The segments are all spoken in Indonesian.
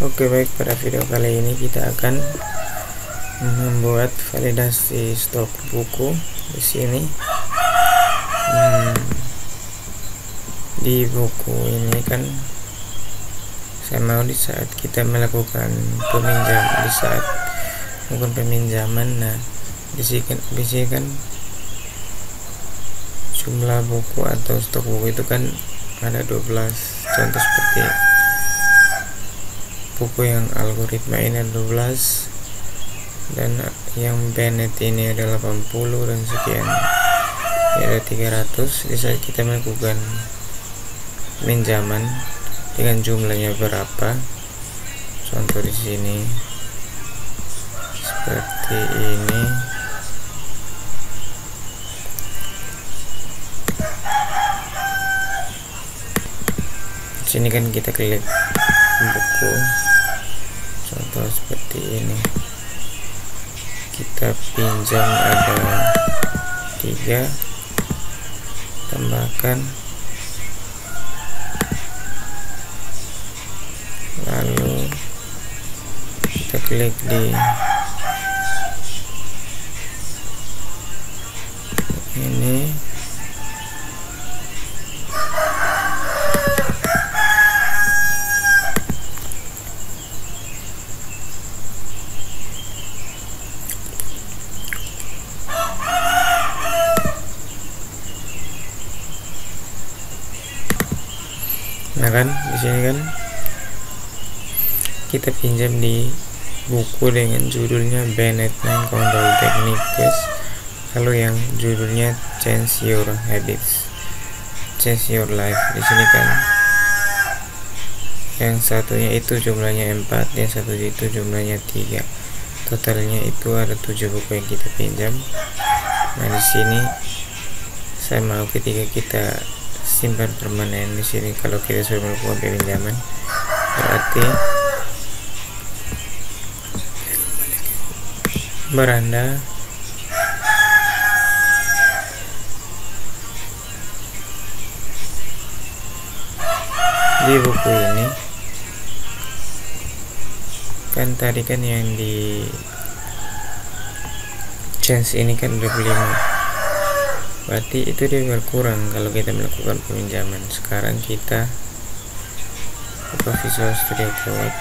Oke, baik, pada video kali ini kita akan membuat validasi stok buku di sini. Di buku ini kan saya mau di saat kita melakukan peminjaman, nah di sini kan jumlah buku atau stok buku itu kan ada 12. Contoh seperti buku yang algoritma ini ada 12 dan yang Bennett ini ada 80 dan sekian, ya ada 300. Di saat kita melakukan pinjaman dengan jumlahnya berapa, contoh di sini seperti ini. Di sini kan kita klik buku, contoh seperti ini, kita pinjam ada 3, tambahkan, lalu kita klik di ini, nah kan di sini kan kita pinjam di buku dengan judulnya Bennett 9 Control Techniques, lalu yang judulnya Change Your Habits, Change Your Life. Di sini kan yang satunya itu jumlahnya 4, yang satu itu jumlahnya 3, totalnya itu ada 7 buku yang kita pinjam. Nah di sini saya mau ketika kita simpan permanen di sini, kalau kita sudah melakukan pinjaman berarti beranda di buku ini kan tadi kan yang di change ini kan 25, berarti itu dia berkurang kalau kita melakukan peminjaman. Sekarang kita buka Visual Studio Code,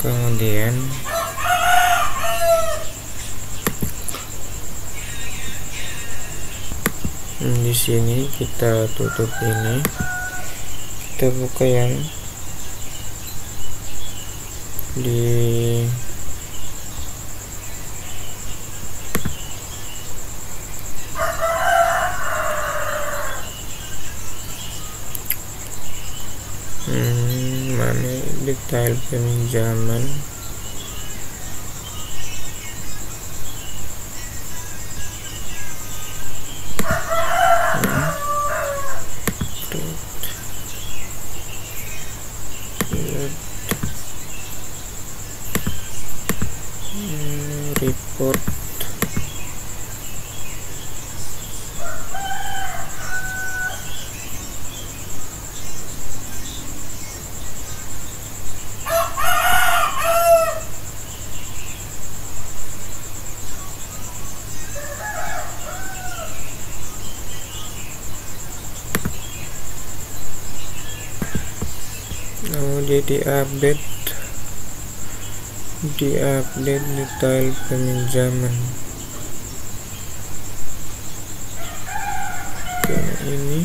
kemudian di sini kita tutup ini, kita buka yang di mana detail peminjaman. Report dia diupdate detail peminjaman. Ini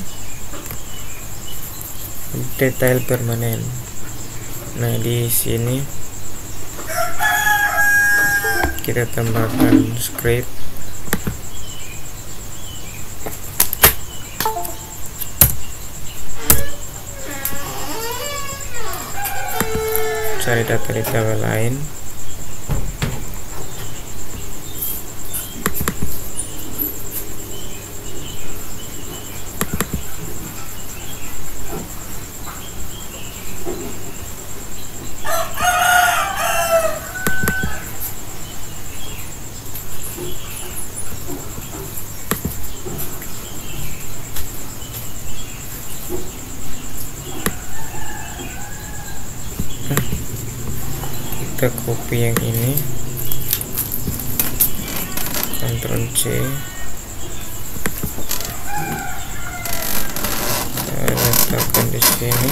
detail permanen. Nah di sini kita tambahkan script, cari data di tabel lain, kita copy yang ini, Ctrl C, kita letakkan di sini.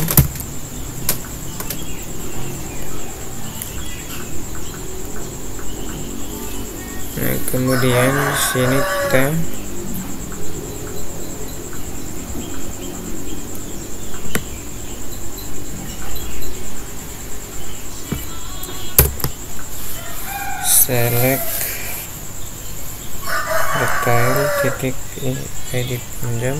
Nah, kemudian di sini kita select detail titik edit pinjam,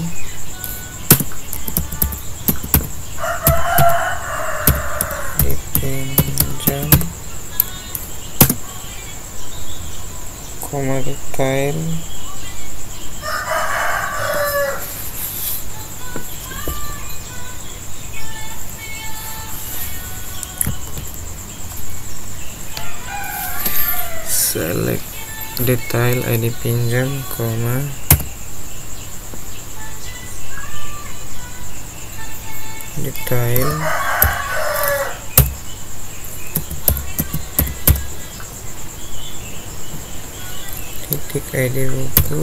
koma detail, select detail ID pinjam, koma detail, titik ID buku,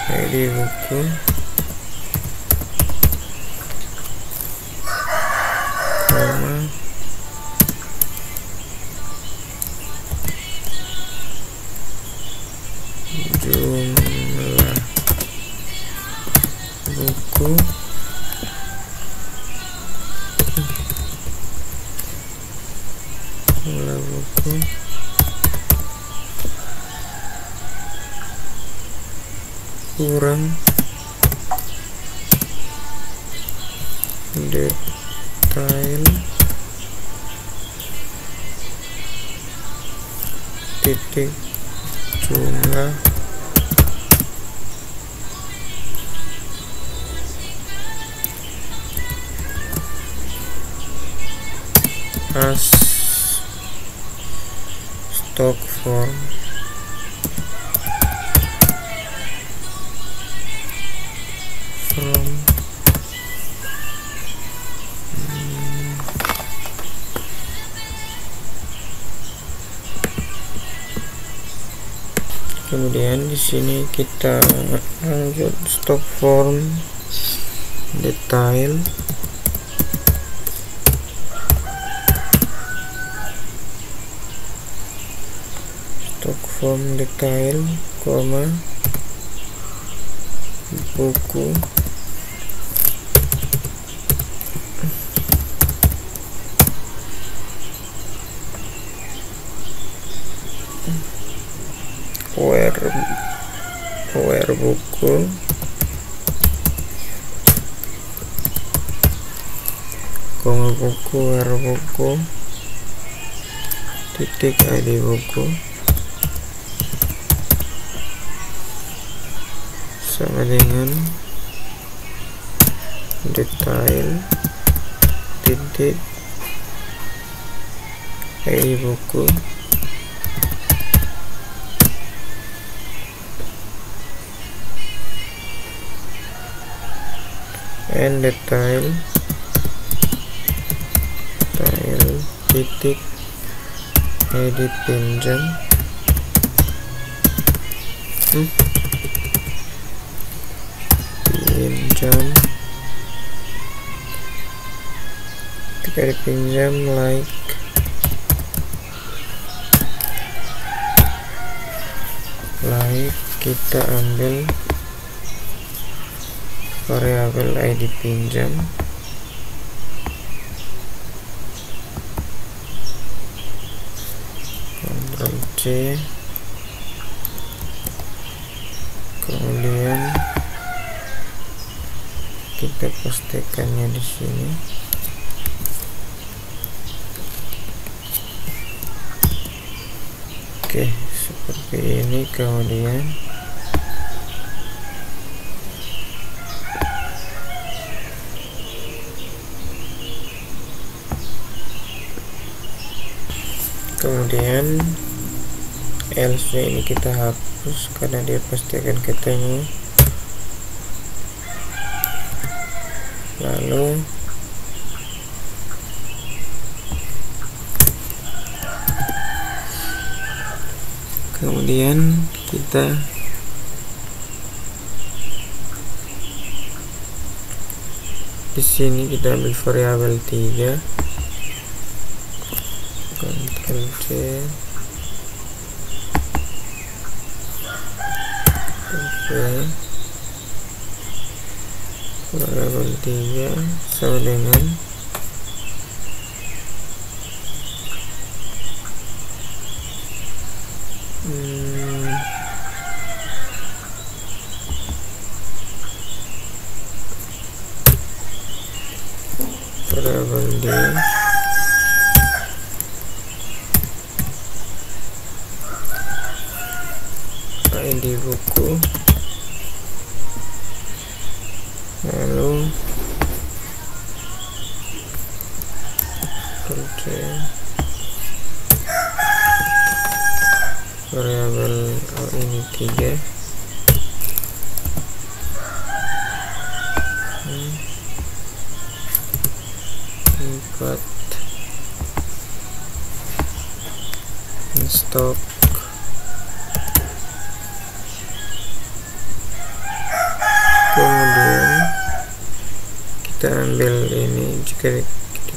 ID buku, koma jumlah buku, kurang detail titik jumlah stock form from kemudian di sini kita lanjut stock form detail detail, koma buku, where buku, koma buku, where buku, titik ID buku, sama dengan detail titik ID buku, and detail titik edit pinjam, ketika dipinjam like kita ambil variabel ID pinjam, Ctrl C, kemudian kita pastikannya di sini. Oke, seperti ini. Kemudian else ini kita hapus karena dia pasti akan ketemu lalu kemudian kita di sini kita ambil variabel 3, Ctrl C, variabel 3 sama dengan variabel D ID buku, lalu variabel ini 3, import stok, kemudian kita ambil ini, jika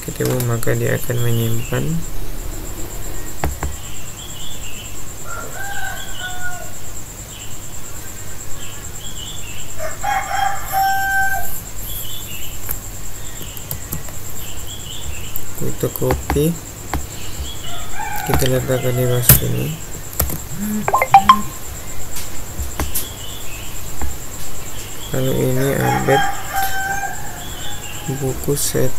ketemu maka dia akan menyimpan. Kita copy, kita letakkan di bawah sini. Lalu ini update buku set,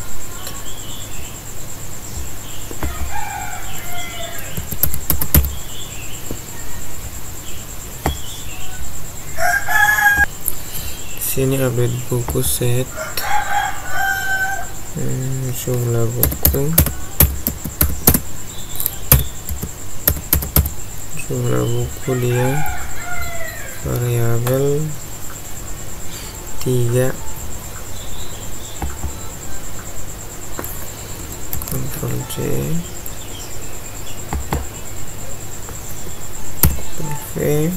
sini update buku set, jumlah buku dia variabel 3, Ctrl C, Ctrl V,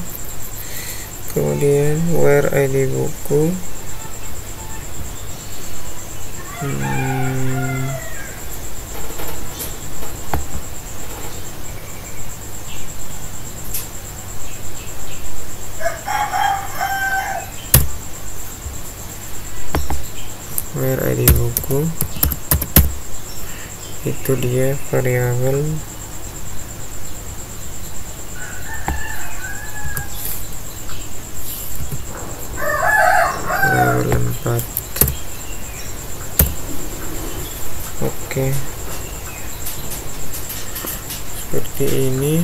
kemudian where ID buku, where ID buku itu dia variabel variabel 4. Oke, seperti ini.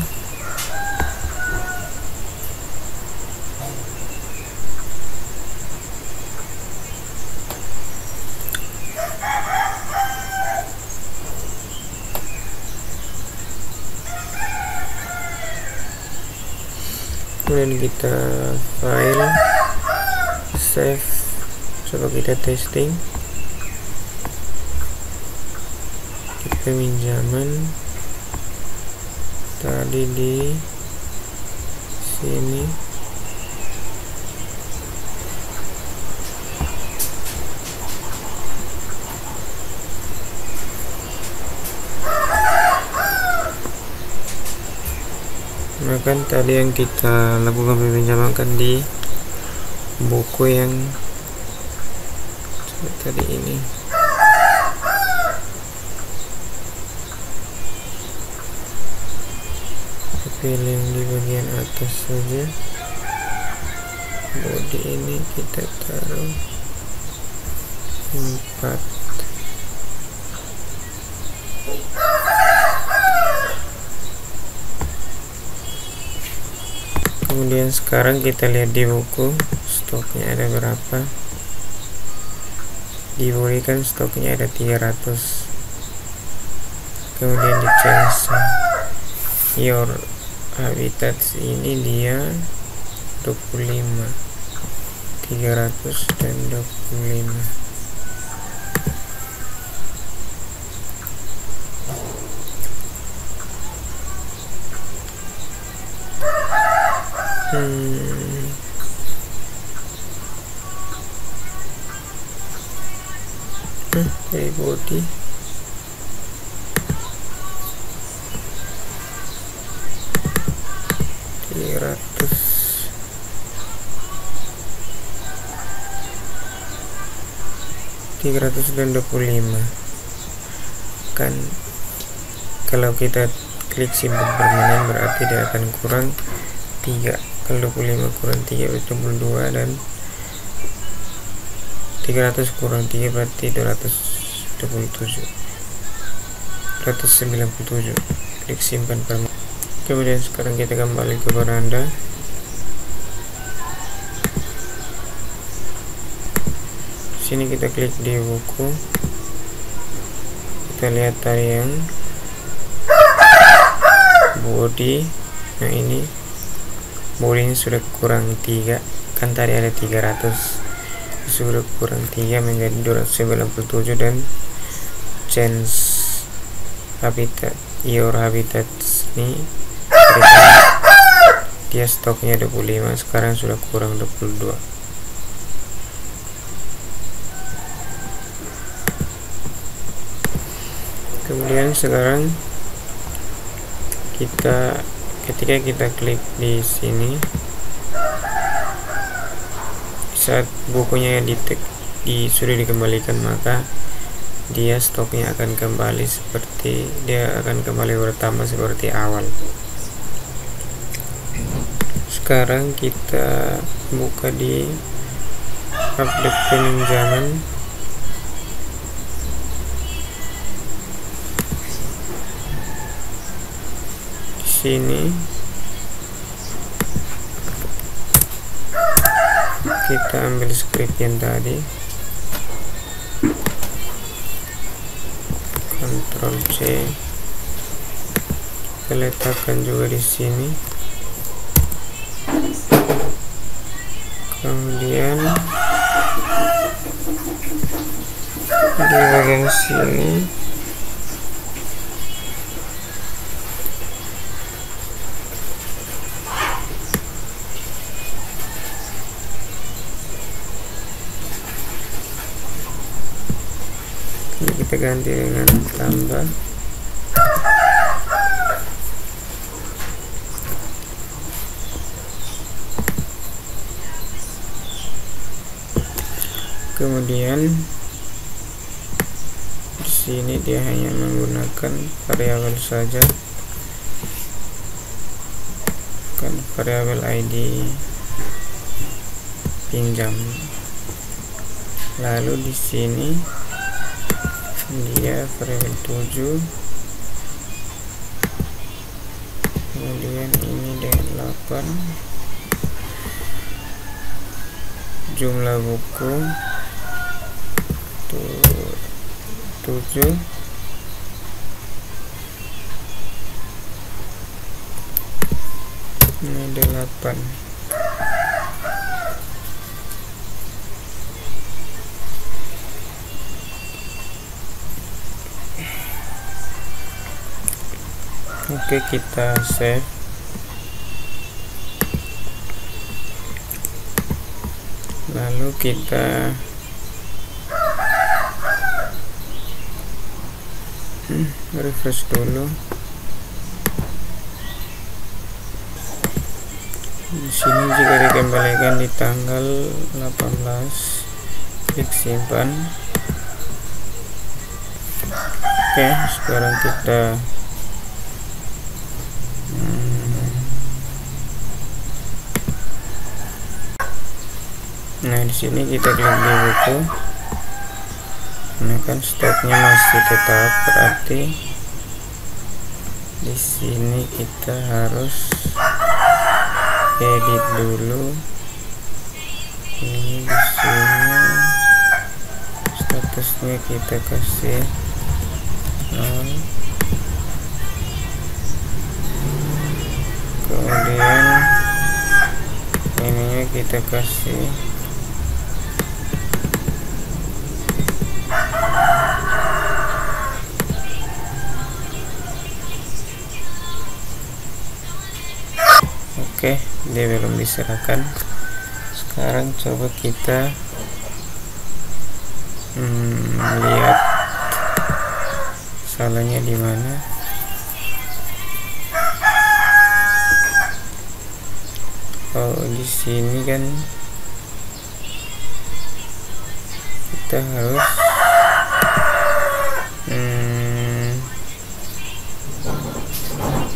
Kemudian kita file, save, coba kita testing. Kita pinjaman tadi di sini, kan tadi yang kita lakukan peminjaman kan di buku yang tadi ini. Pilih yang di bagian atas saja, body ini kita taruh 4. Kemudian sekarang kita lihat di buku stoknya ada berapa. Di body kan stoknya ada 300. Kemudian di change your habitats ini dia 25, 300 dan 25. Dari body 325 kan. Kalau kita klik simpan permanen berarti dia akan kurang 3. Kalau 25 kurang 3 berarti 22, dan 300 kurang 3 berarti 297. Klik simpan permanen. Kemudian sekarang kita kembali ke beranda. Sini kita klik di buku, kita lihat tadi yang body. Nah ini body sudah kurang 3 kan, tadi ada 300, sudah kurang 3 menjadi 297, dan change habitat, your habitats ini dia stoknya 25, sekarang sudah kurang 22. Kemudian sekarang ketika kita klik di sini, saat bukunya sudah dikembalikan, maka dia stoknya akan kembali bertambah seperti awal. Sekarang kita buka di update peminjaman. Sini kita ambil script yang tadi, Ctrl C, kita letakkan juga di sini. Kemudian di bagian sini kita ganti dengan tambah. Kemudian di sini dia hanya menggunakan variabel saja, kan variabel ID pinjam. Lalu di sini dia variabel 7, kemudian ini dengan 8, jumlah buku 7, ini 8. Oke, kita save. Lalu kita refresh dulu. Di sini juga dikembalikan di tanggal 18. Klik simpan. Oke, sekarang kita nah di sini kita klik di buku. Ini kan stoknya masih tetap, berarti di sini kita harus edit dulu. Ini di sini statusnya kita kasih 0. Kemudian ininya kita kasih Oke, dia belum diserahkan. Sekarang coba kita lihat salahnya di mana. Oh, di sini kan kita harus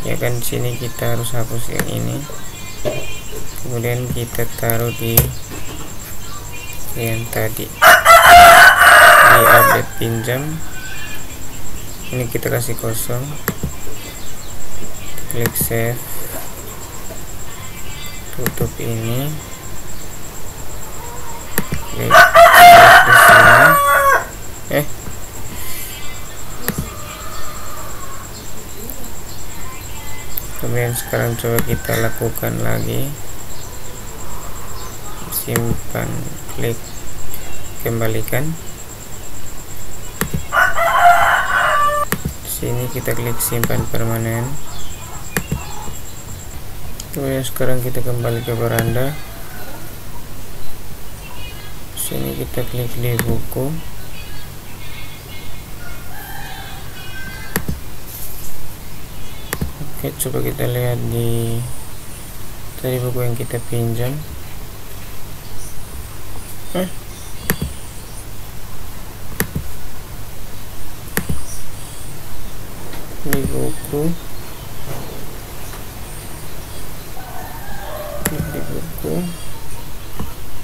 ya kan, sini kita harus hapus yang ini, kemudian kita taruh di yang tadi di update pinjam. Ini kita kasih kosong, klik save, tutup ini, klik di sini. Kemudian sekarang coba kita lakukan lagi, simpan, klik kembalikan. Sini kita klik simpan permanen. Kemudian sekarang kita kembali ke beranda. Sini kita klik di buku. Oke, coba kita lihat di tadi buku yang kita pinjam. Di buku,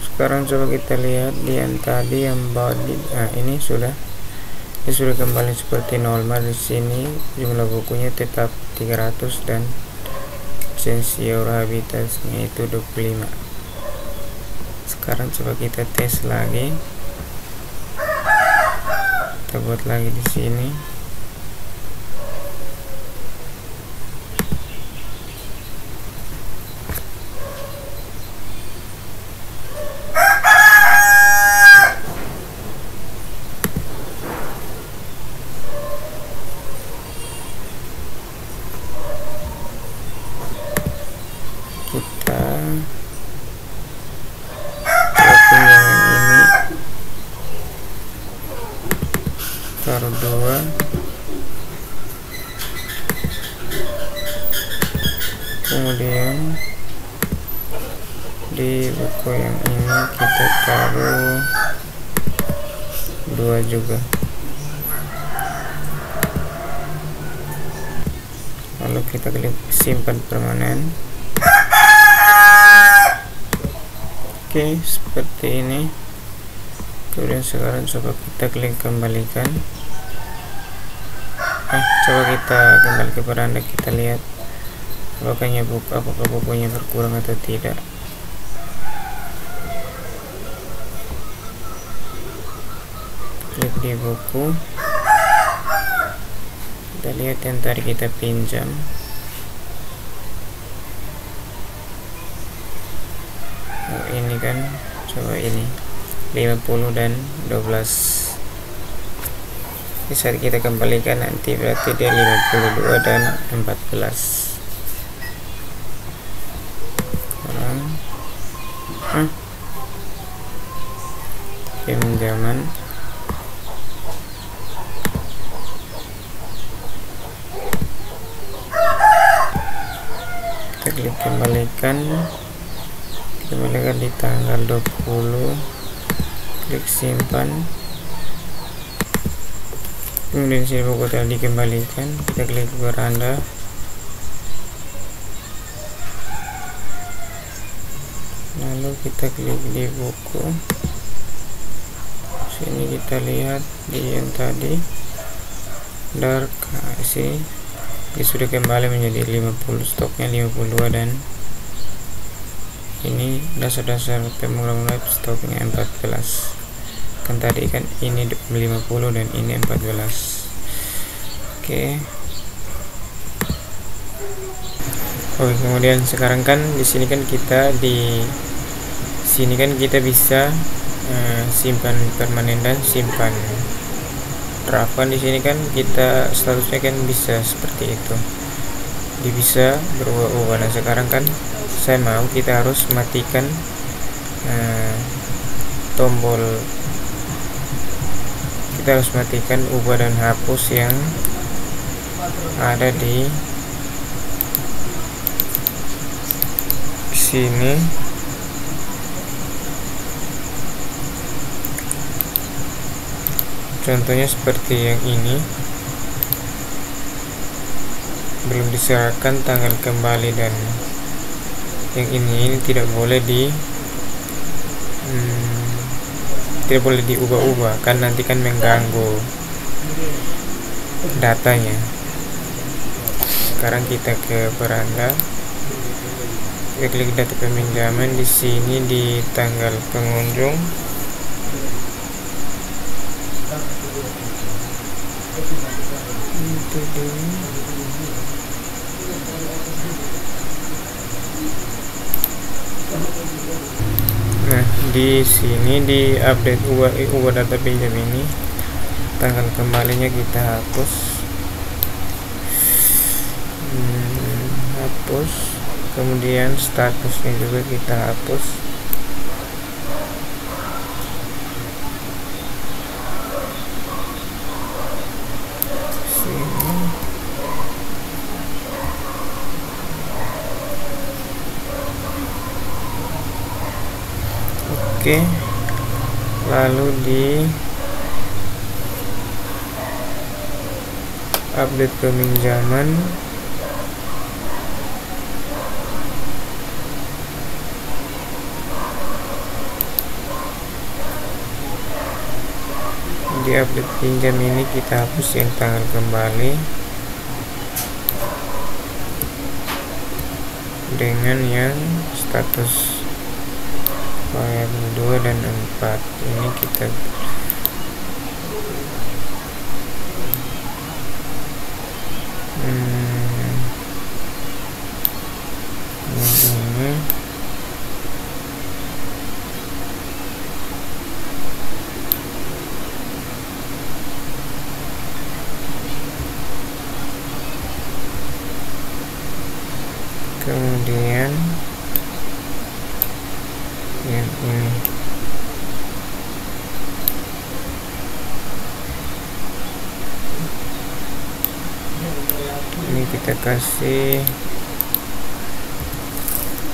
sekarang coba kita lihat di yang tadi yang body. Ini sudah kembali seperti normal. Di sini jumlah bukunya tetap 300 dan Sensio Habitasnya itu 25. Sekarang coba kita tes lagi, kita buat lagi di sini. Kita setting yang ini, taruh 2, kemudian di buku yang ini kita taruh 2 juga, lalu kita klik simpan permanen. Oke, seperti ini. Kemudian sekarang coba kita klik kembalikan. Coba kita kembali ke beranda, kita lihat apakah bukunya berkurang atau tidak. Klik di buku, kita lihat yang tadi kita pinjam. Ini kan, coba ini 50 dan 12. Bisa kita kembalikan nanti, berarti dia 52 dan 14. Pinjaman. Kita klik kembalikan di tanggal 20, klik simpan. Kemudian sini buku telah dikembalikan, kita klik beranda. Lalu kita klik di buku. Sini kita lihat di yang tadi dark, sini dia sudah kembali menjadi 50, stoknya 52, dan ini dasar-dasar pemula stoknya 14. Kan tadi kan ini 50 dan ini 14. Oke. Kemudian sekarang kan di sini kan kita bisa simpan permanen dan simpan draft. Kan di sini kan kita statusnya kan bisa seperti itu. bisa berubah-ubah. Nah sekarang kan saya mau kita harus matikan tombol, kita harus matikan ubah dan hapus yang ada di sini. Contohnya seperti yang ini, belum diserahkan tanggal kembali, dan yang ini tidak boleh diubah-ubah, kan nanti kan mengganggu datanya. Sekarang kita ke beranda, kita klik data peminjaman. Di sini di tanggal pengunjung, nah di sini di update ubah data pinjam ini, tanggal kembalinya kita hapus, kemudian statusnya juga kita hapus. Oke, lalu di update peminjaman, di update pinjam ini kita hapus yang tanggal kembali dengan yang status variabel 2 dan 4. Ini kita ini kemudian yang ini kita kasih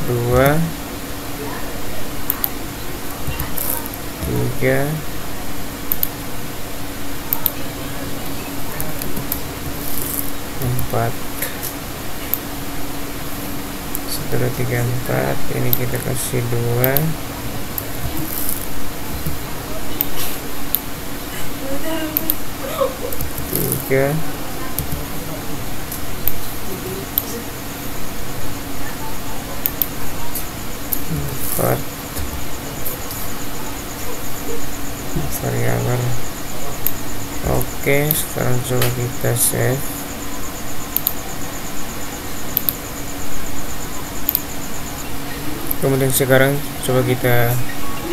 2, 3, 4. Setelah 3, 4 ini kita kasih 2, 3, 4 variabel. Oke, sekarang coba kita save. Kemudian sekarang coba kita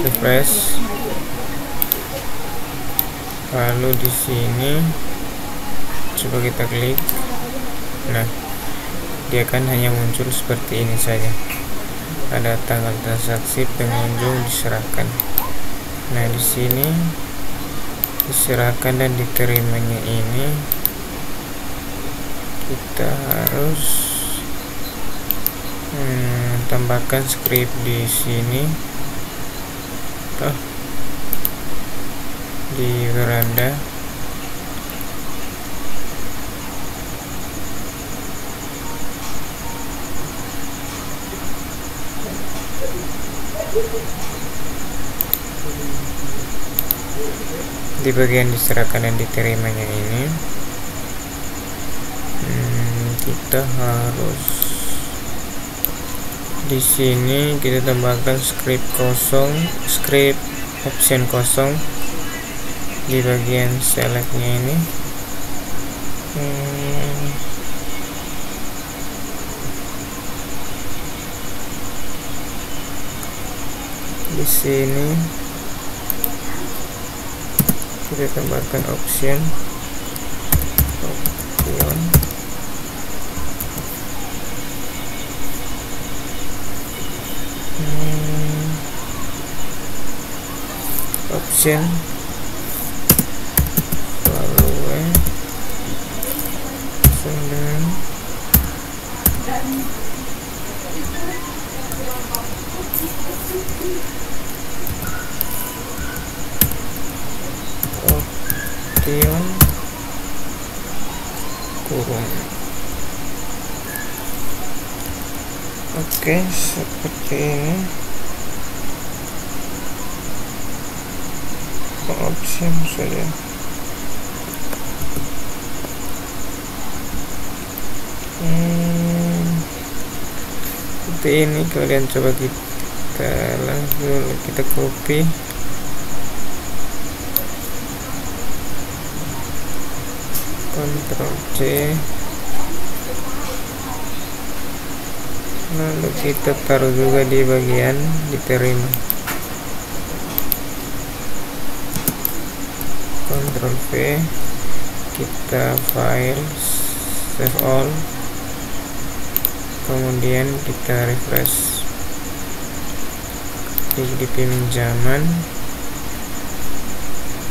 refresh, lalu di sini coba kita klik. Nah, dia kan hanya muncul seperti ini saja, ada tanggal transaksi, pengunjung, diserahkan. Nah di sini diserahkan dan diterimanya ini kita harus tambahkan script di sini, di beranda. Di bagian diserahkan dan diterimanya ini kita harus di sini kita tambahkan script kosong, script option kosong di bagian selectnya ini. Di sini kita tambahkan option Option value dengan option kurung. Oke, seperti ini. Option saja. Seperti ini, kalian coba kita langsung kita copy. Ctrl C, lalu kita taruh juga di bagian diterima. Ctrl V, kita file, save all, kemudian kita refresh, klik di pinjaman.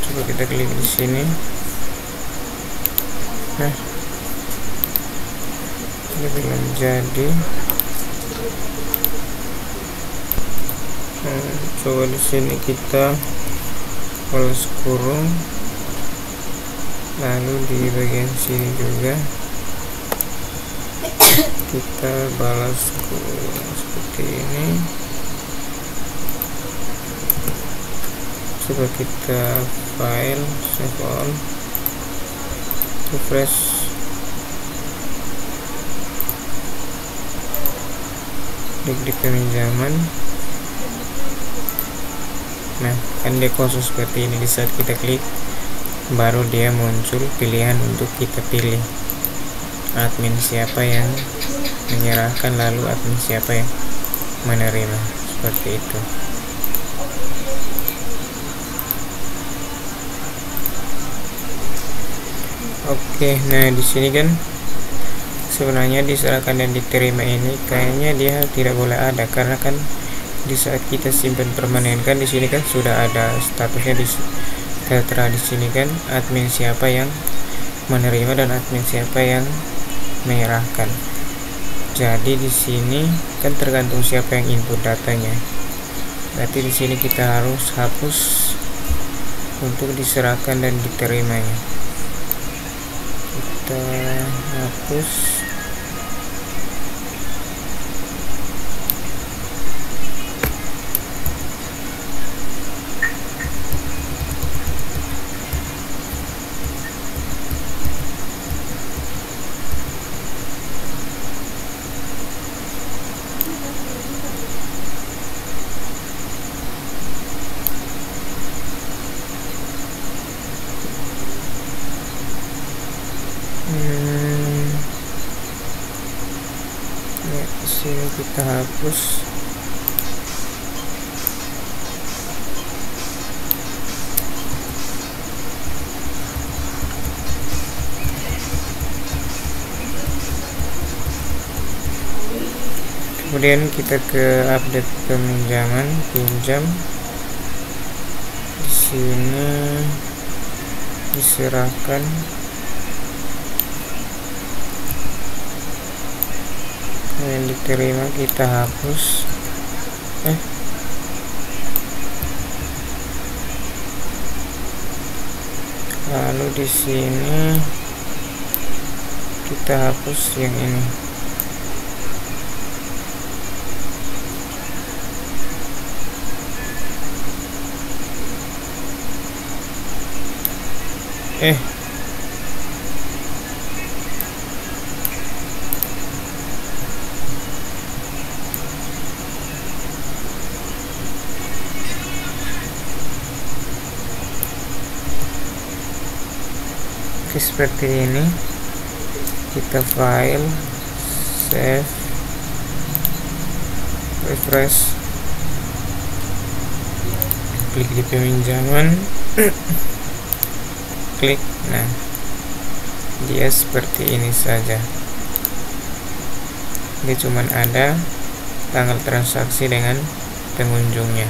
Coba kita klik di sini. Nah, ini belum jadi. Coba di sini kita balas kurung, lalu di bagian sini juga kita balas kurung seperti ini. Coba kita file, save all, refresh, klik di peminjaman. Nah, kan dia kosong seperti ini. Di saat kita klik, baru dia muncul pilihan untuk kita pilih admin siapa yang menyerahkan, lalu admin siapa yang menerima, seperti itu. Oke, nah di sini kan sebenarnya diserahkan dan diterima ini kayaknya dia tidak boleh ada, karena kan di saat kita simpan permanenkan di sini kan sudah ada statusnya tertera di sini kan admin siapa yang menerima dan admin siapa yang menyerahkan. Jadi di sini kan tergantung siapa yang input datanya. Berarti di sini kita harus hapus untuk diserahkan dan diterimanya. Kita hapus. Sini kita hapus. Kemudian kita ke update peminjaman, pinjam. Di sini diserahkan. Yang diterima kita hapus. Lalu di sini kita hapus yang ini. Oke, seperti ini. Kita file, save, refresh, klik di peminjaman, klik. Nah, dia seperti ini saja. Dia cuman ada tanggal transaksi dengan pengunjungnya.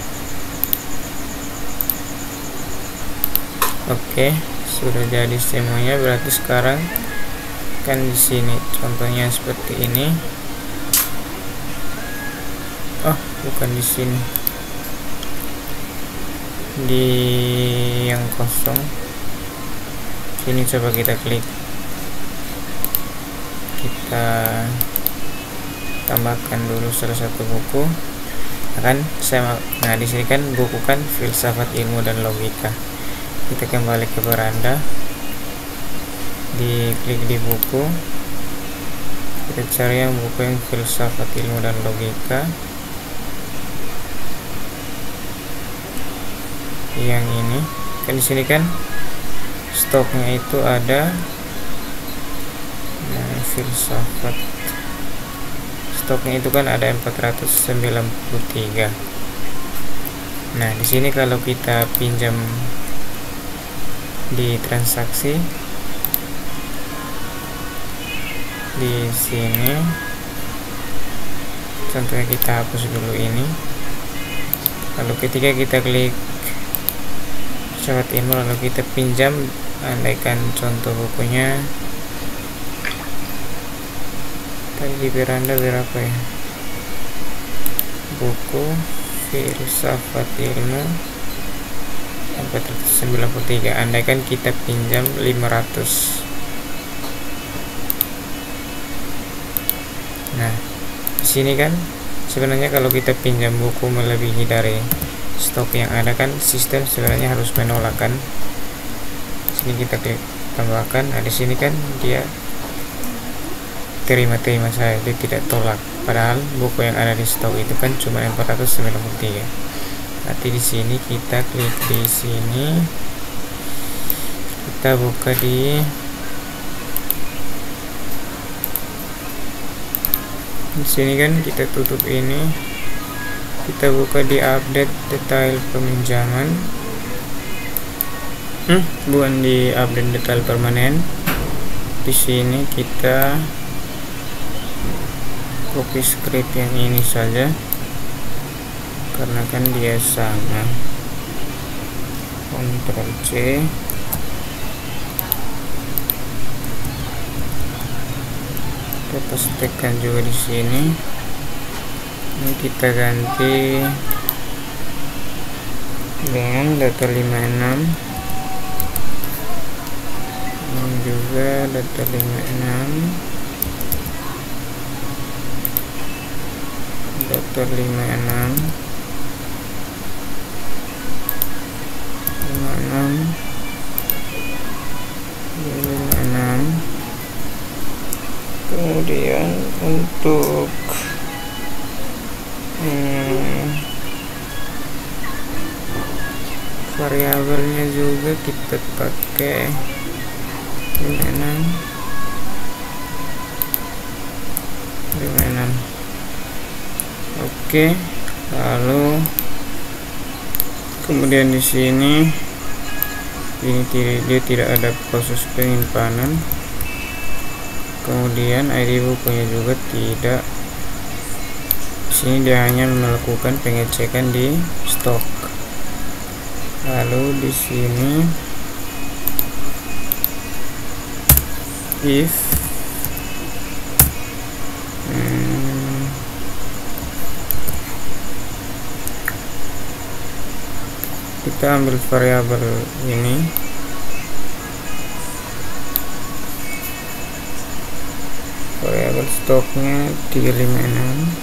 Oke, sudah jadi semuanya. Berarti sekarang kan di sini contohnya seperti ini. Oh, bukan di sini, di yang kosong sini. Coba kita klik, kita tambahkan dulu salah satu buku. Nah di sini kan buku kan filsafat ilmu dan logika. Kita kembali ke beranda, diklik di buku, kita cari yang buku yang filsafat ilmu dan logika, yang ini. Kan di sini kan stoknya itu ada, filsafat stoknya itu kan ada 493. Nah di sini kalau kita pinjam di transaksi di sini, contohnya kita hapus dulu ini. Lalu ketika kita klik filsafat ilmu lalu kita pinjam, andaikan contoh bukunya tadi di beranda berapa ya, buku filsafat ilmu 493, andaikan kita pinjam 500. Nah di sini kan sebenarnya kalau kita pinjam buku melebihi dari stok yang ada kan sistem sebenarnya harus menolak kan. Sini kita klik tambahkan. Nah di sini kan dia terima saja, dia tidak tolak. Padahal buku yang ada di stok itu kan cuma 493. Nanti di sini kita klik di sini, kita buka di sini kan kita tutup ini. Kita buka di update detail peminjaman, bukan di update detail permanen. Di sini kita copy script yang ini saja karena kan dia sama. Ctrl C, kita pastekan juga di sini. Ini kita ganti dengan data 56. Ini juga data 56. Data 56. Kemudian untuk variabelnya juga kita pakai 56. Oke, lalu kemudian di sini ini dia tidak ada proses penyimpanan. Kemudian ID bukunya juga tidak. Di sini dia hanya melakukan pengecekan di stok. Lalu di sini if kita ambil variabel ini, variabel stoknya 356.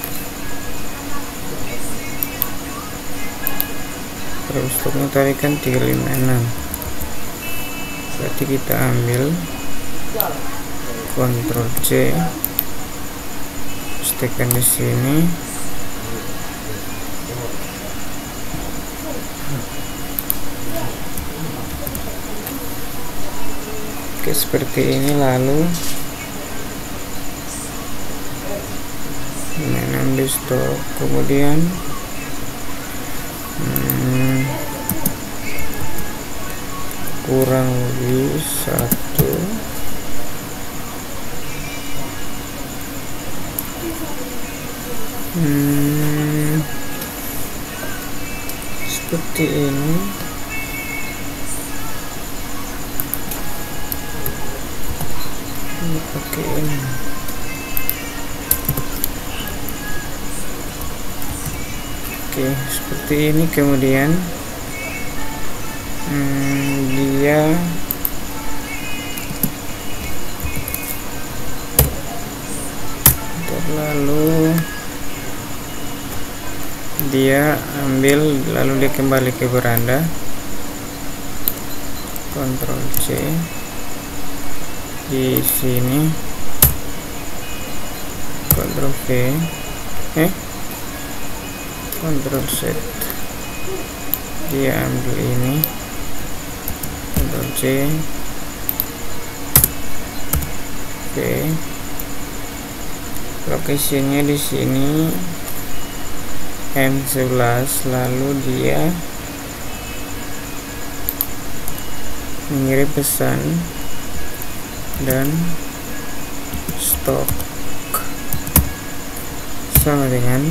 Variabel stoknya tadi kan 356, berarti kita ambil Ctrl C, pastekan di sini. Oke, seperti ini. Lalu mengambil stok, kemudian kurang lebih 1 1 Seperti ini. Ini pakai ini. Oke, seperti ini. Kemudian dia lalu dia ambil, lalu dia kembali ke beranda, Ctrl C di sini, Ctrl V, Ctrl Z, dia ambil ini, Ctrl C, V, lokasinya di sini M11, lalu dia mengirim pesan dan stok sama dengan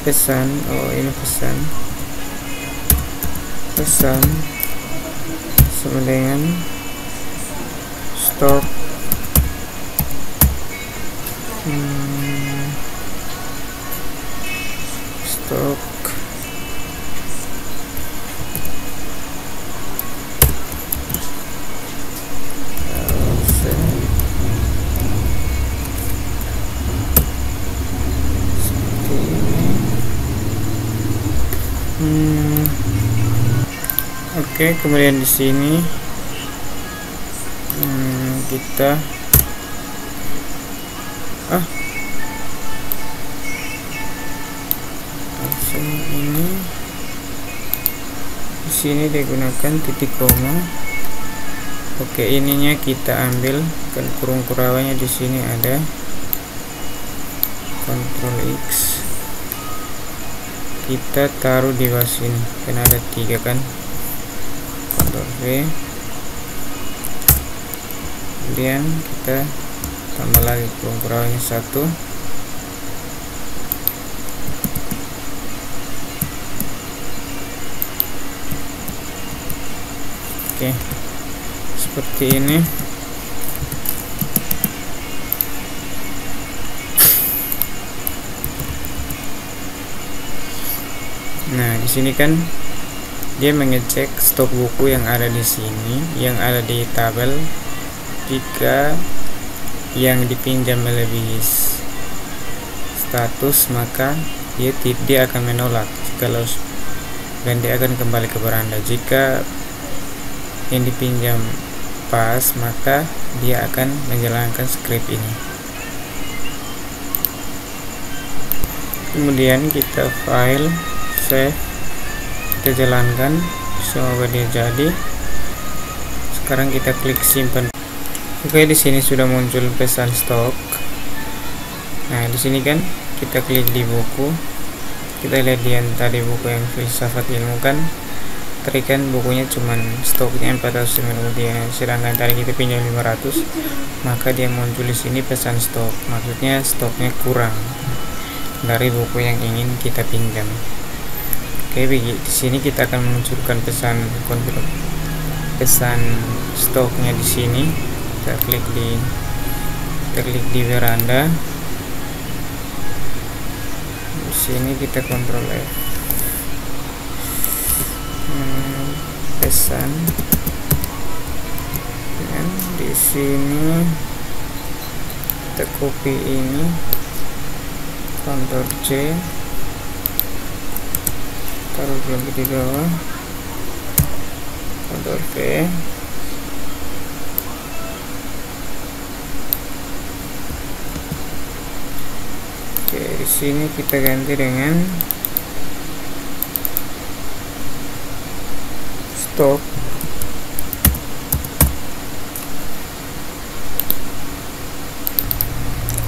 pesan. Oh, ini pesan sama dengan stok Oke, kemudian di sini kita langsung ini di sini digunakan titik koma. Oke, ininya kita ambil, kan kurung kurawanya di sini ada, Ctrl X, kita taruh di bawah sini, kan ada 3 kan, Ctrl V, kemudian kita tambah lagi kurung kurawanya 1. Oke, seperti ini. Nah, di sini kan dia mengecek stok buku yang ada di sini, yang ada di tabel. Jika yang dipinjam melebihi status, maka dia akan menolak. Kalau dan dia akan kembali ke beranda. Jika yang dipinjam pas, maka dia akan menjalankan script ini. Kemudian kita file, save, kita jalankan, semoga dia jadi. Sekarang kita klik simpan. Oke, di sini sudah muncul pesan stok. Nah, di sini kan kita klik di buku, kita lihat yang tadi buku yang filsafat ilmu kan, tadi kan bukunya cuman stoknya 400 rupiah, sedangkan tadi kita pinjam 500, maka dia muncul di sini pesan stok, maksudnya stoknya kurang dari buku yang ingin kita pinjam. Oke, di sini kita akan memunculkan pesan stoknya di sini. Kita klik di beranda. Di sini kita Ctrl F. Pesan. Dan di sini kita copy ini, Ctrl C, taruh lagi di bawah, Ctrl V. Oke, di sini kita ganti dengan stok.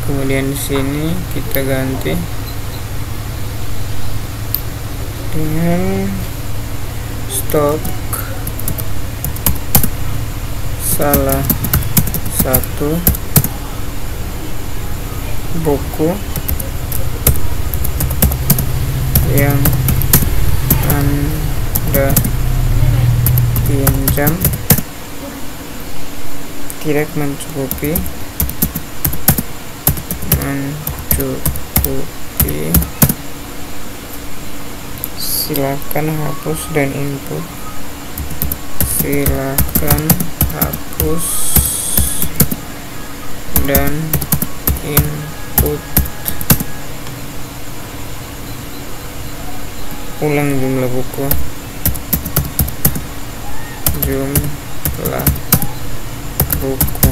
Kemudian di sini kita ganti dengan stok salah satu buku yang Anda pinjam tidak mencukupi, silakan hapus dan input. Silakan hapus dan input. Ulang jumlah buku. Jumlah buku.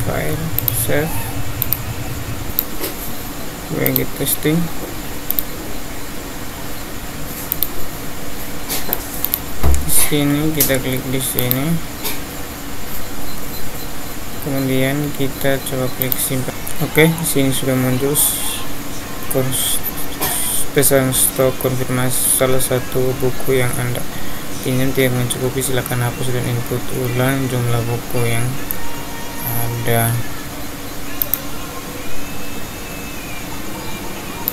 File, save. Gue testing. Di sini kita klik di sini. Kemudian kita coba klik simpan. Oke, di sini sudah muncul pesan stok konfirmasi salah satu buku yang Anda pinjam tidak mencukupi, silakan hapus dan input ulang jumlah buku yang ada.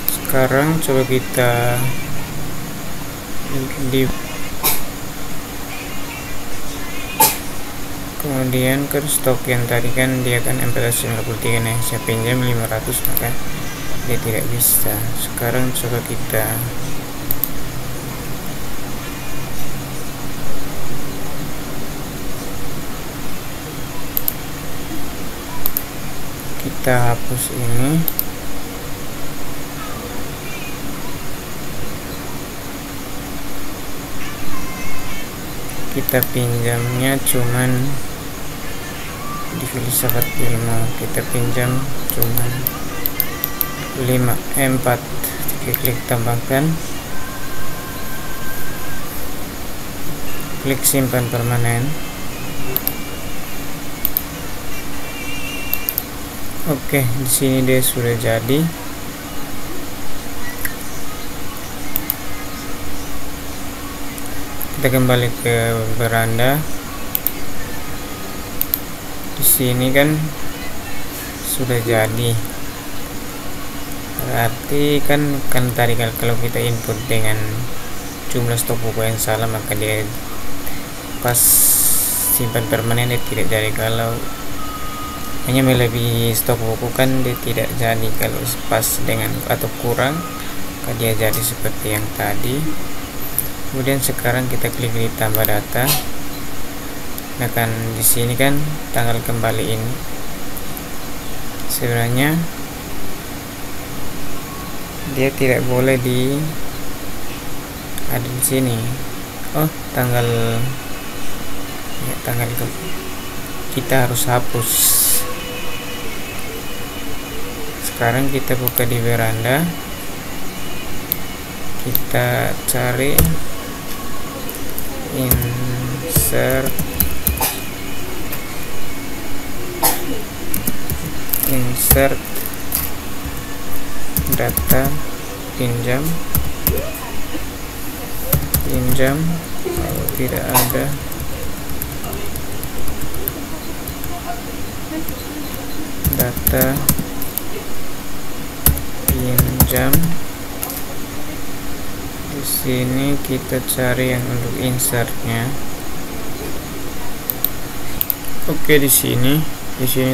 Sekarang coba kita di kemudian ke stok yang tadi kan dia kan 493 nih, saya pinjam 500 maka dia tidak bisa. Sekarang coba kita hapus ini. Kita pinjamnya cuman di filsafat ilmu, kita pinjam cuman 4. Klik tambahkan, klik simpan permanen. Oke, di sini dia sudah jadi. Kita kembali ke beranda. Di sini kan sudah jadi. Berarti kan tadi kalau kita input dengan jumlah stok buku yang salah, maka dia pas simpan permanen dia tidak jadi. Kalau hanya melebihi stok buku kan dia tidak jadi. Kalau pas dengan atau kurang, maka dia jadi seperti yang tadi. Kemudian sekarang kita klik di tambah data. Nah kan di sini kan tanggal kembali ini sebenarnya dia tidak boleh ada di sini. Oh, tanggal kita harus hapus. Sekarang kita buka di beranda, kita cari insert data pinjam. Kalau tidak ada data pinjam, di sini kita cari yang untuk insertnya. Oke, di sini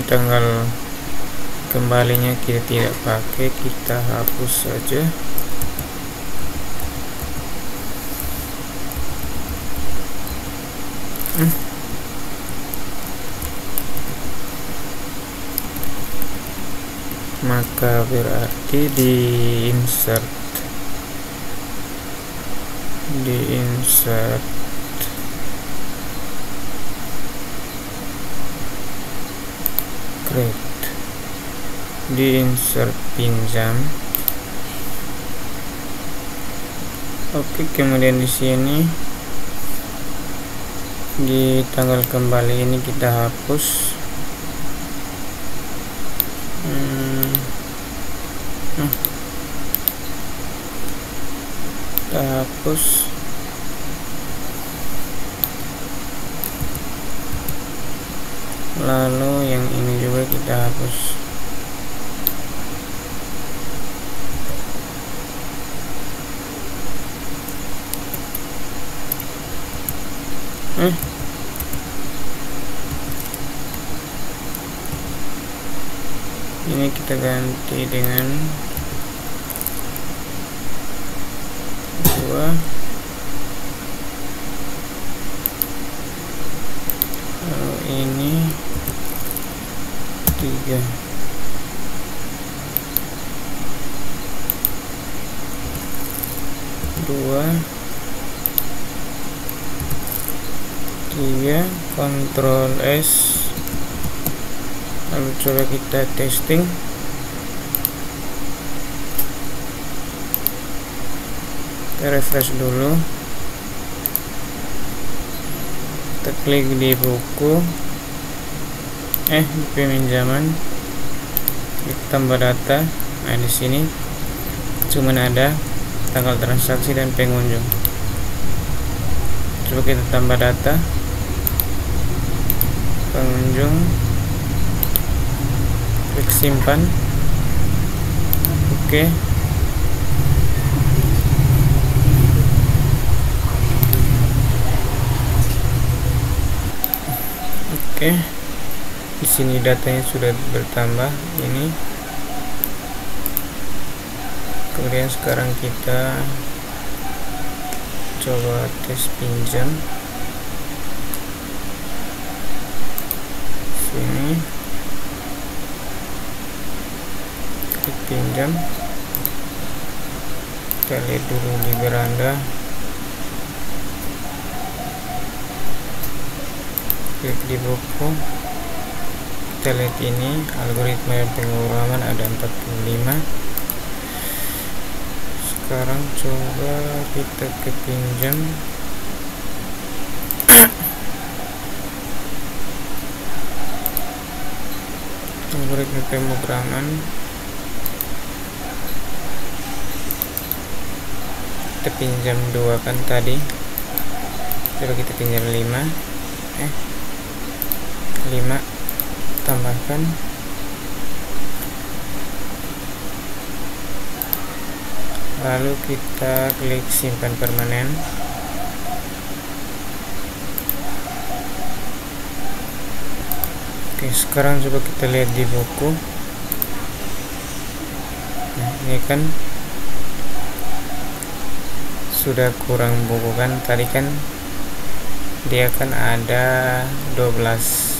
tanggal kembalinya kita tidak pakai, kita hapus saja. Maka berarti di insert create, di insert pinjam. Oke, kemudian di sini di tanggal kembali ini kita hapus. Kita hapus. lalu yang ini juga kita hapus. Ini kita ganti dengan 2, lalu ini 3. Ctrl S, lalu coba kita testing. Kita refresh dulu, kita klik di buku, di peminjaman, klik tambah data. Nah, di sini cuman ada tanggal transaksi dan pengunjung. Coba kita tambah data pengunjung, klik simpan. Oke. Di sini datanya sudah bertambah ini. Kemudian sekarang kita coba tes pinjam. Sini klik pinjam, kita lihat dulu di beranda, klik di buku, kita lihat ini algoritma penguraman ada 45. Sekarang coba kita ke pinjam. Algoritma pemrograman, kita pinjam 2 kan tadi, coba kita pinjam 5, 5 tambahkan, lalu kita klik simpan permanen. Oke, sekarang coba kita lihat di buku. Nah, ini kan sudah kurang buku kan, tadi kan dia kan ada 12,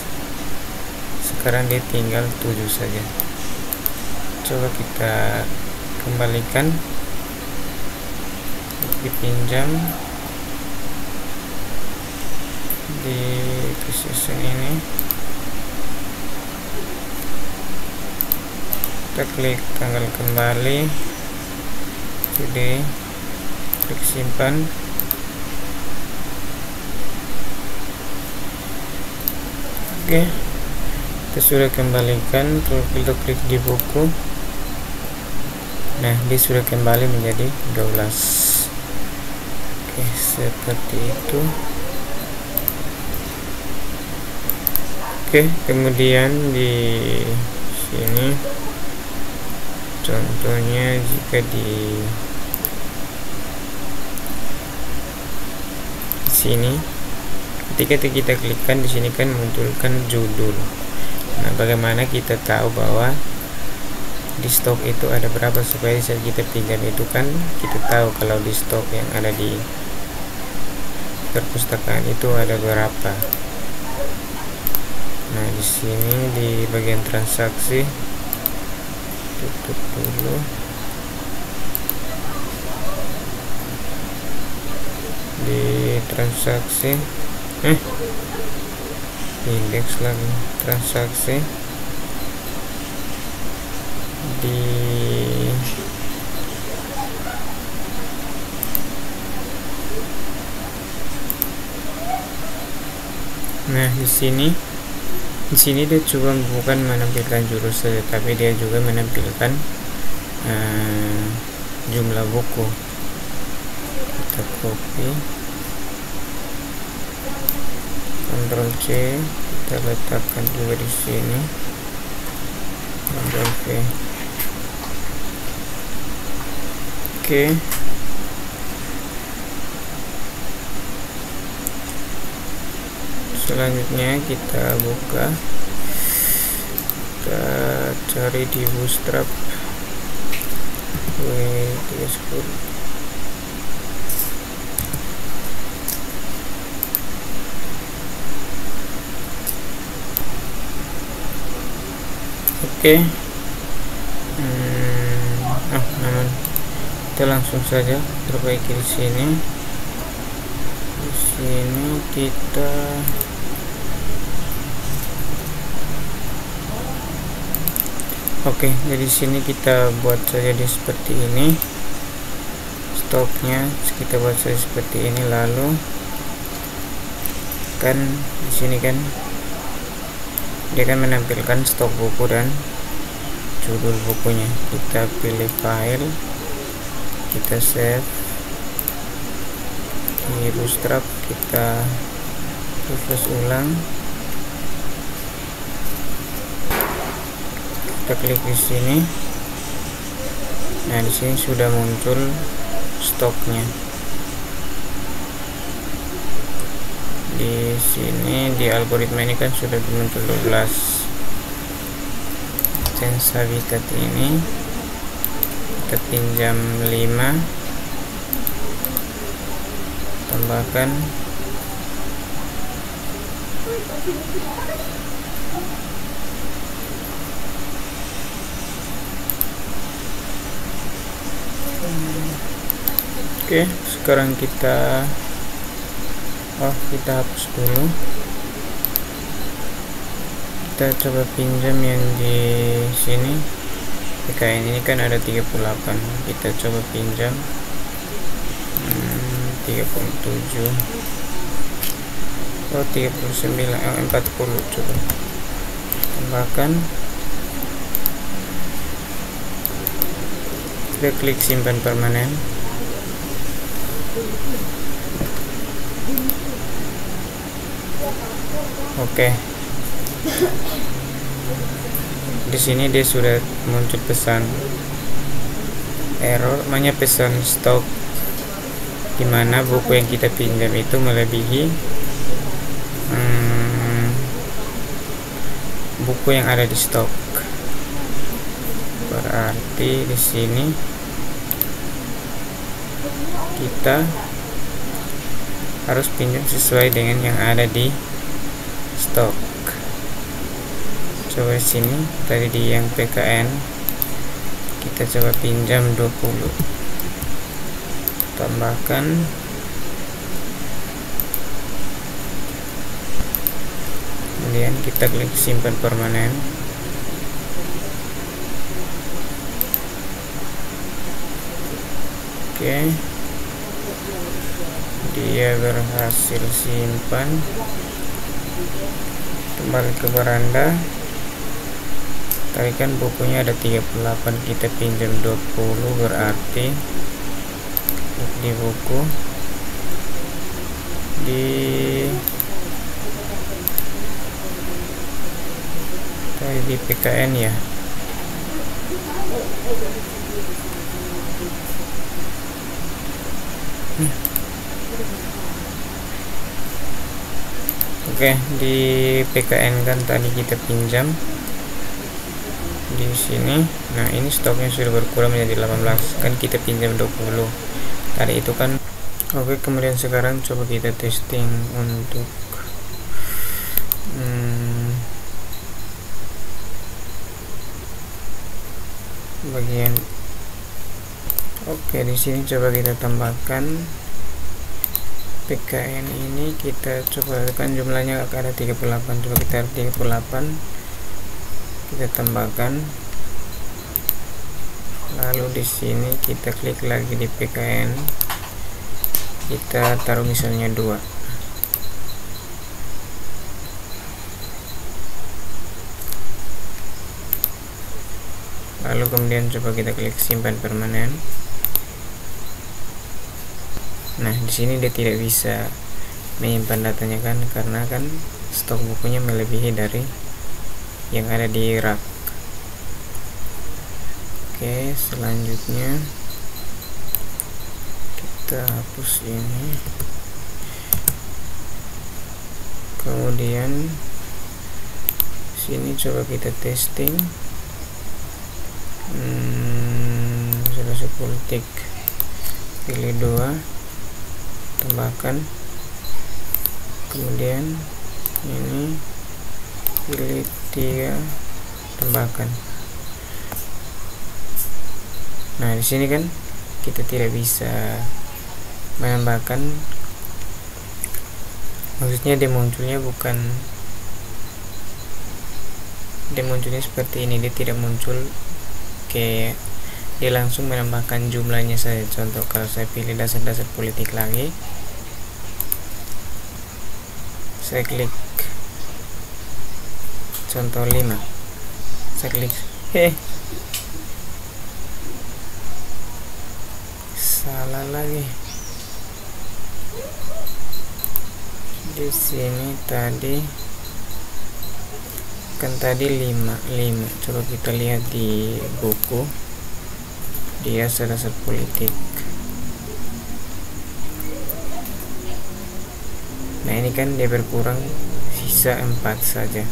sekarang dia tinggal 7 saja. Coba kita kembalikan, dipinjam di season ini, kita klik tanggal kembali, today, klik simpan. Oke, kita sudah kembalikan, kita klik di buku. Nah, dia sudah kembali menjadi 12. Oke, seperti itu. Oke, kemudian di sini contohnya jika di sini ketika kita klikkan di sini kan munculkan judul. Nah, bagaimana kita tahu bahwa di stok itu ada berapa supaya saat kita pinjam itu kan kita tahu kalau di stok yang ada di perpustakaan itu ada berapa. Nah, di sini di bagian transaksi, tutup dulu. Di transaksi, indeks lagi transaksi, di sini dia cuma bukan menampilkan jurus saja, tapi dia juga menampilkan jumlah buku. Kita copy, Ctrl C, kita letakkan juga di sini. Ctrl V. Oke. Selanjutnya kita buka, kita cari di Bootstrap W310. Oke. Namun kita langsung saja perbaiki di sini. Di sini kita jadi sini kita buat saja seperti ini. Stoknya kita buat saja seperti ini, lalu kan di sini kan dia kan menampilkan stok buku dan judul bukunya. Kita pilih file, kita save di Bootstrap, kita refresh ulang, kita klik di sini. Nah, di sini sudah muncul stoknya. Di sini di algoritma ini kan sudah muncul 12 Sense Habitat ini. Kita pinjam 5, tambahkan Oke, sekarang kita hapus dulu. Kita coba pinjam yang di sini. PKN ini kan ada 38. Kita coba pinjam 37. 39, 40 coba. Tambahkan. Kita klik simpan permanen. Oke. Di sini dia sudah muncul pesan error, namanya pesan stok, dimana buku yang kita pinjam itu melebihi buku yang ada di stok. Berarti di sini kita harus pinjam sesuai dengan yang ada di stok. Coba di sini tadi di yang PKN kita coba pinjam 20, tambahkan kemudian kita klik simpan permanen. Oke, dia berhasil simpan. Kembali ke beranda. Tadi kan bukunya ada 38, kita pinjam 20, berarti di buku di PKN ya. Oke, di PKN kan tadi kita pinjam di sini. Nah, ini stoknya sudah berkurang menjadi 18, kan kita pinjam 20 tadi itu kan. Oke, kemudian sekarang coba kita testing untuk bagian. Oke, di sini coba kita tambahkan PKN ini, kita coba kan jumlahnya ada 38, coba kita 38, kita tambahkan, lalu di sini kita klik lagi di PKN, kita taruh misalnya 2. Lalu kemudian coba kita klik simpan permanen. Nah, di sini dia tidak bisa menyimpan datanya kan, karena kan stok bukunya melebihi dari yang ada di rak. Oke, selanjutnya kita hapus ini, kemudian sini coba kita testing. Sudah 10 tik, pilih 2, tambahkan, kemudian ini pilih 3, tambahkan. Nah, di sini kan kita tidak bisa menambahkan, maksudnya dia munculnya seperti ini, dia tidak muncul kayak dia langsung menambahkan jumlahnya saja. Contoh, kalau saya pilih dasar-dasar politik lagi, saya klik contoh 5, saya klik salah lagi. Di sini tadi kan tadi 5. Coba kita lihat di buku, dia dasar politik. Nah, ini kan dia berkurang, sisa 4 saja.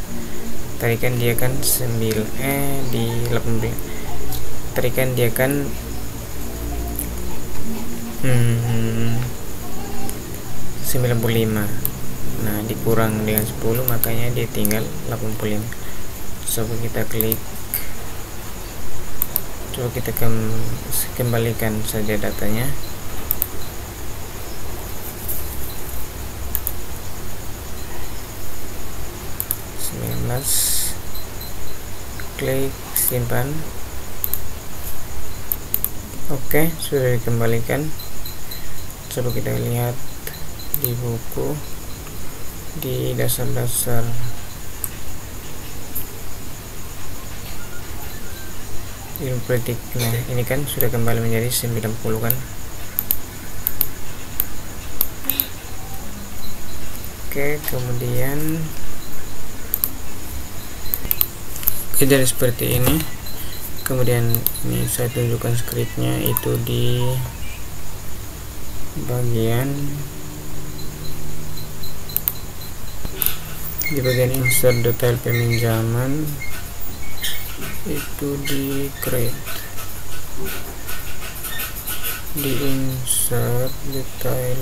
Tadi kan dia kan 9 di 18. Tadi kan dia kan 95. Nah, dikurang dengan 10, makanya dia tinggal 85. Coba kita klik, coba kita kembalikan saja datanya. Klik simpan. Oke, sudah dikembalikan. Coba kita lihat di buku, di dasar-dasar ilmu politik. Nah, ini kan sudah kembali menjadi 90 kan. Oke, kemudian jadi seperti ini. Kemudian ini saya tunjukkan scriptnya, itu di bagian insert detail peminjaman, itu di create, di insert detail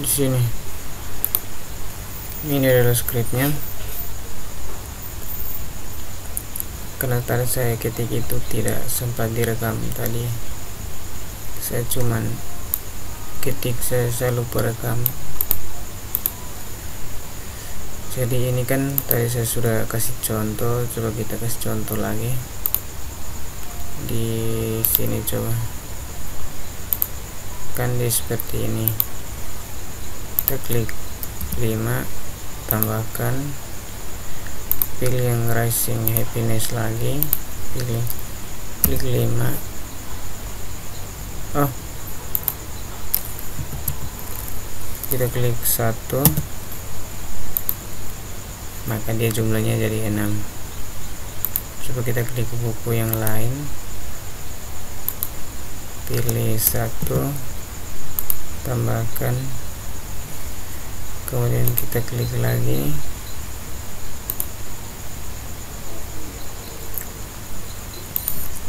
di sini. Ini adalah scriptnya. Karena tadi saya ketik itu tidak sempat direkam, tadi saya cuman ketik, saya lupa rekam. Jadi ini kan tadi saya sudah kasih contoh, coba kita kasih contoh lagi di sini. Coba kan di seperti ini, kita klik 5, tambahkan, pilih yang rising happiness lagi, klik 5. Kita klik 1, maka dia jumlahnya jadi 6. Coba kita klik buku yang lain, pilih 1, tambahkan, kemudian kita klik lagi,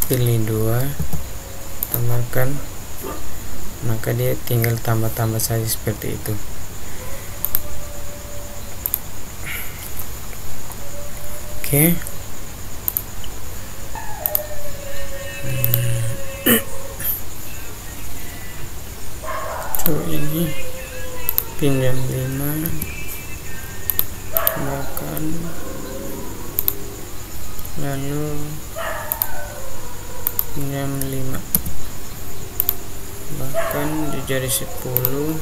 pilih 2, tambahkan, maka dia tinggal tambah-tambah saja seperti itu. Oke. Coba ini pinjam 5, tambahkan, lalu pinjam 5, bahkan jadi 10.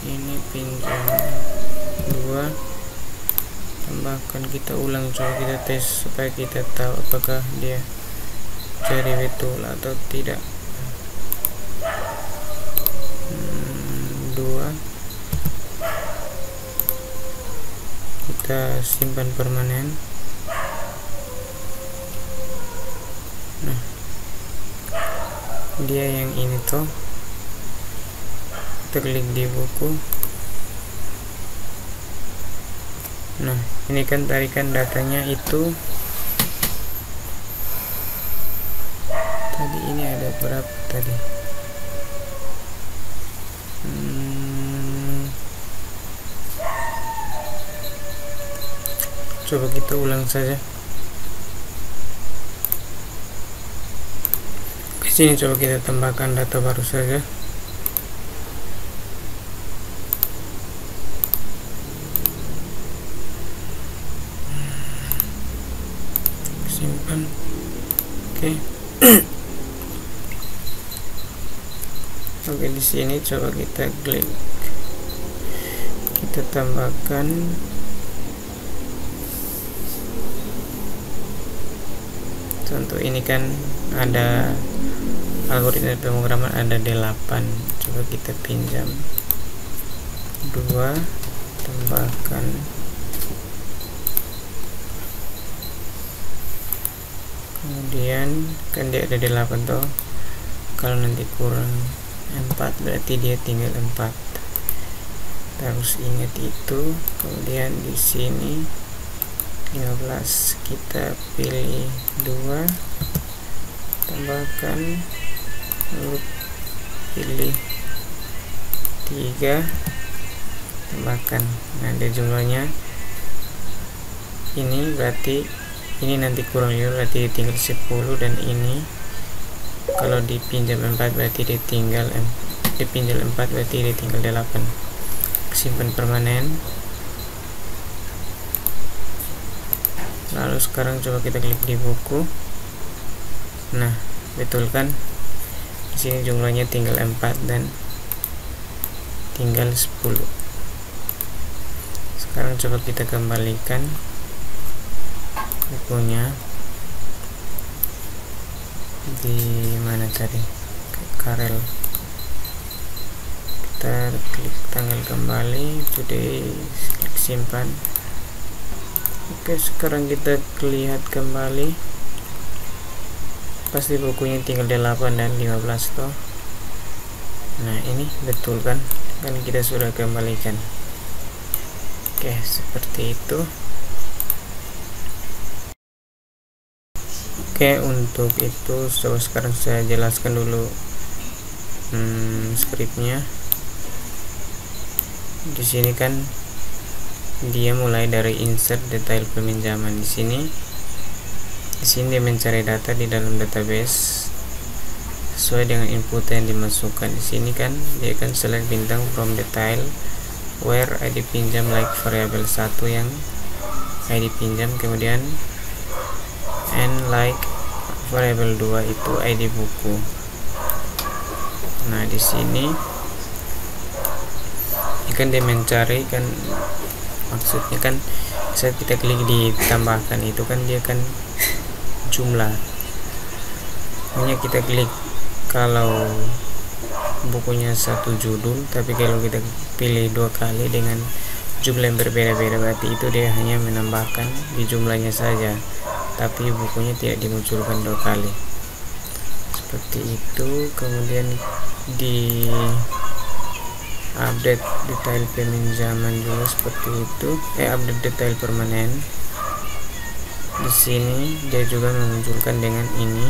Ini pinjam 2, tambahkan, kita ulang, coba kita tes supaya kita tahu apakah dia jadi betul atau tidak. 2, kita simpan permanen. Nah, dia yang ini toh, kita klik di buku. Nah, ini kan tarikan datanya itu tadi, ini ada berapa tadi? Coba kita ulang saja. Ke sini coba kita tambahkan data baru saja. Simpan. Oke. Oke, di sini coba kita klik. Kita tambahkan contoh, ini kan ada algoritma pemrograman ada D8. Coba kita pinjam 2, tambahkan kemudian kan dia ada D8 toh. Kalau nanti kurang 4 berarti dia tinggal 4. Terus ingat itu. Kemudian di sini 15 kita pilih 2, tambahkan, lalu pilih 3, tambahkan. Nah, dia jumlahnya ini, berarti ini nanti kurang 5 berarti tinggal 10, dan ini kalau dipinjam 4 berarti ditinggal dipinjam 4 berarti ditinggal 8. Simpan permanen. Lalu sekarang coba kita klik di buku. Nah, betul kan? Di sini jumlahnya tinggal 4 dan tinggal 10. Sekarang coba kita kembalikan bukunya. Di mana tadi? Karel. Kita klik tanggal kembali, today, klik simpan. Oke, sekarang kita lihat kembali. Pasti bukunya tinggal 8 dan 15 toh. Nah, ini betul kan? Kan kita sudah kembalikan. Oke, seperti itu. Oke, untuk itu sekarang saya jelaskan dulu skripnya. Di sini kan dia mulai dari insert detail peminjaman. Di sini dia mencari data di dalam database sesuai dengan input yang dimasukkan. Di sini kan dia akan select bintang from detail where ID pinjam like variable 1 yang ID pinjam, kemudian and like variable 2 itu ID buku. Nah, di sini kan dia mencari kan, maksudnya kan saat kita klik ditambahkan itu kan dia kan jumlah. Hanya kita klik kalau bukunya satu judul, tapi kalau kita pilih 2 kali dengan jumlah yang berbeda-beda berarti itu dia hanya menambahkan di jumlahnya saja, tapi bukunya tidak dimunculkan 2 kali. Seperti itu. Kemudian di update detail peminjaman juga seperti itu. Update detail permanen. Di sini dia juga memunculkan dengan ini.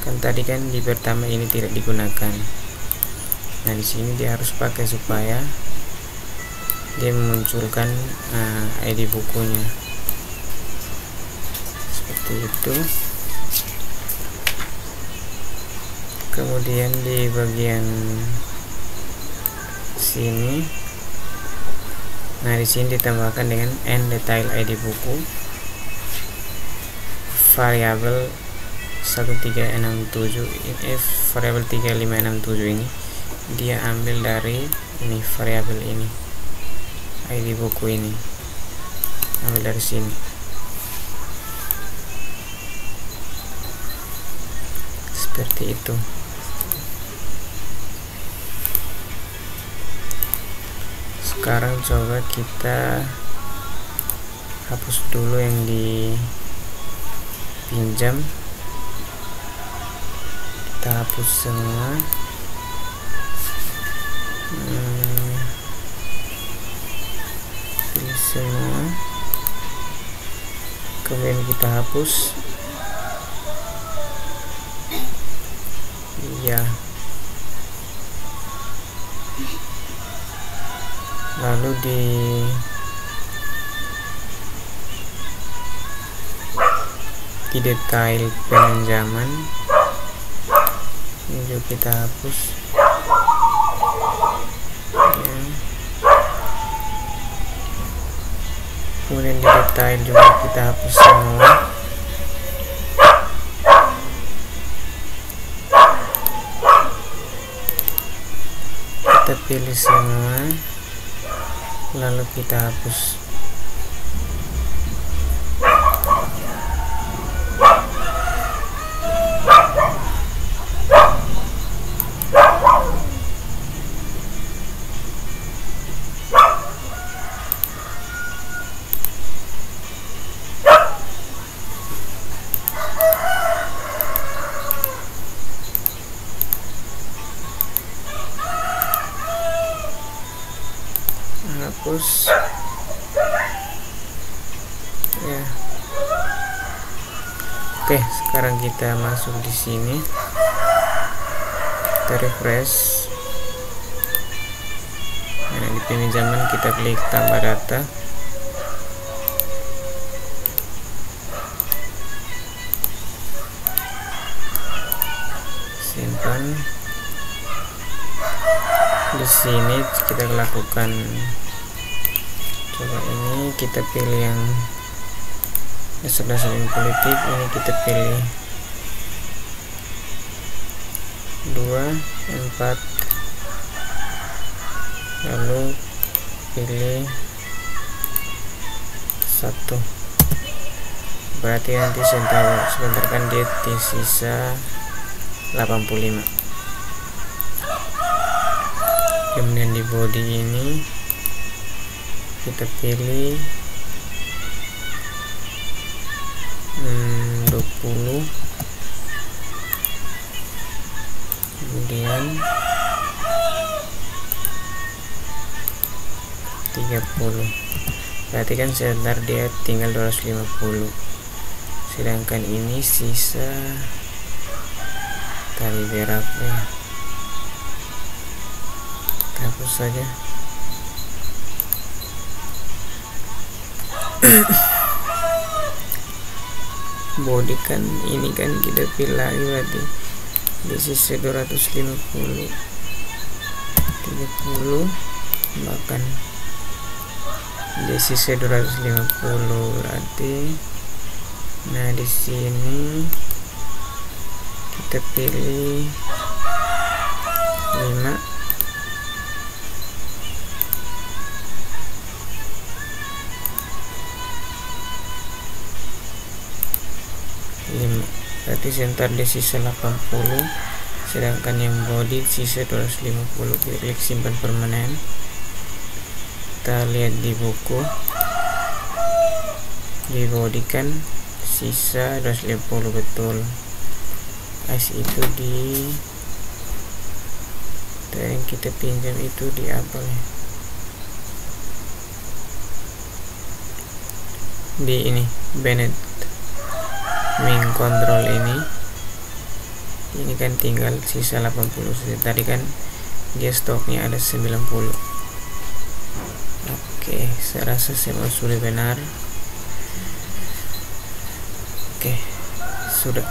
Kan tadi kan di pertama ini tidak digunakan. Nah, di sini dia harus pakai supaya dia memunculkan ID bukunya. Seperti itu. Kemudian di bagian sini, nah di sini ditambahkan dengan n detail ID buku variabel 1367. Variabel 3567 ini dia ambil dari ini, variabel ini ID buku ini ambil dari sini. Seperti itu. Sekarang coba kita hapus dulu yang dipinjam, kita hapus semua. Pilih semua, kemudian kita hapus. Ya, lalu di detail peminjaman ini juga kita hapus. Ya. Kemudian di detail juga kita hapus semua. Kita pilih semua, lalu kita hapus. Hapus. Ya. Oke, sekarang kita masuk di sini. Kita refresh. Nah, di peminjaman kita klik tambah data. Simpan. Di sini kita lakukan, coba ini kita pilih yang sebelah sini politik, ini kita pilih 2, 4, lalu pilih 1. Berarti nanti sebentar kan dia sisa 85. Kemudian di body ini kita pilih 20, kemudian 30. Berarti kan sebentar dia tinggal 250, sedangkan ini sisa kali berapa ya, hapus saja. Body kan ini kan kita pilih lagi, berarti di sisi 250, 30, bahkan di sisi 250 berarti. Nah, di sini kita pilih 5. Berarti center di sisa 80, sedangkan yang body sisa 250. Klik simpan permanen. Kita lihat di buku, di body kan sisa 250 betul. As itu di yang kita pinjam itu di apa ya, di ini Bennett main control ini kan tinggal sisa 80. Tadi kan dia stoknya ada 90. Oke, saya rasa semua sudah benar. Oke, sudah.